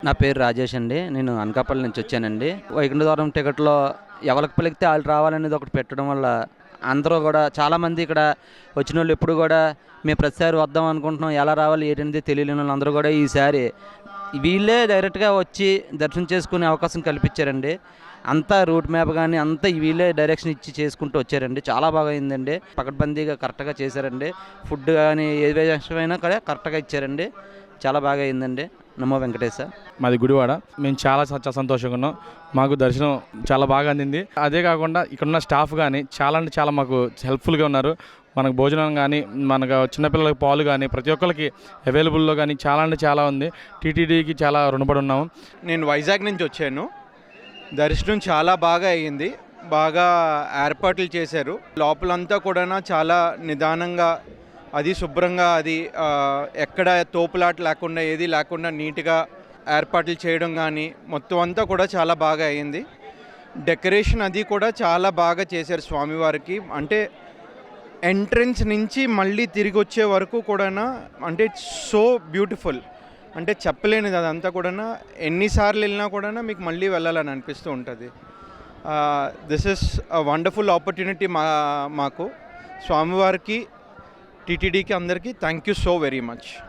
నా పేరు రాజేష్ అండి. నేను అనకాపల్లి నుంచి వచ్చానండి. వైకుంఠపురం టికెట్‌లో ఎవరికి పలికితే ఆళ్ళు రావాలనేది ఒకటి పెట్టడం వల్ల అందరూ గూడా చాలామంది ఇక్కడ వచ్చినోళ్ళు ఎప్పుడు గూడా మేము ప్రతిసారి వద్దాం అనుకుంటున్నాం. ఎలా రావాలి ఏంటనేది తెలియలేనోళ్ళందరూ గూడా ఈసారి వీళ్ళే డైరెక్ట్‌గా వచ్చి దర్శనం చేసుకునే అవకాశం కల్పించారండి. అంతా రూట్ మ్యాప్ గాని అంతా వీళ్ళే డైరెక్షన్ ఇచ్చి చేసుకుంటూ వచ్చారండి. చాలా బాగా అయిందండి. పకడ్బందీగా కరెక్ట్‌గా చేశారండి. ఫుడ్ గాని ఏ విషయమైనా కూడా కరెక్ట్‌గా ఇచ్చారండి. చాలా బాగా అయిందండి. నమో వెంకటేశ. మాది గుడివాడ. మేము చాలా సంతోషంగా ఉన్నాం. మాకు దర్శనం చాలా బాగా అందింది. అదే కాకుండా ఇక్కడున్న స్టాఫ్ కానీ చాలా అంటే చాలా మాకు హెల్ప్ఫుల్గా ఉన్నారు. మనకు భోజనం కానీ, మనకు చిన్నపిల్లలకి పాలు కానీ, ప్రతి ఒక్కరికి అవైలబుల్లో కానీ చాలా అంటే చాలా ఉంది. టీటీడీకి చాలా రుణపడి ఉన్నాము. నేను వైజాగ్ నుంచి వచ్చాను. దర్శనం చాలా బాగా అయ్యింది. బాగా ఏర్పాట్లు చేశారు. లోపలంతా కూడా చాలా నిదానంగా, అది శుభ్రంగా, అది ఎక్కడ తోపులాట లేకుండా, ఏది లేకుండా నీట్గా ఏర్పాట్లు చేయడం కానీ మొత్తం అంతా కూడా చాలా బాగా అయ్యింది. డెకరేషన్ అది కూడా చాలా బాగా చేశారు స్వామివారికి. అంటే ఎంట్రన్స్ నుంచి మళ్ళీ తిరిగి వచ్చే వరకు కూడా అంటే సో బ్యూటిఫుల్, అంటే చెప్పలేనిది. అదంతా కూడా ఎన్నిసార్లు వెళ్ళినా కూడా మీకు మళ్ళీ వెళ్ళాలని అనిపిస్తూ ఉంటుంది. This is a wonderful opportunity మాకు. స్వామివారికి, టీటీడీకి అందరికీ thank you so very much.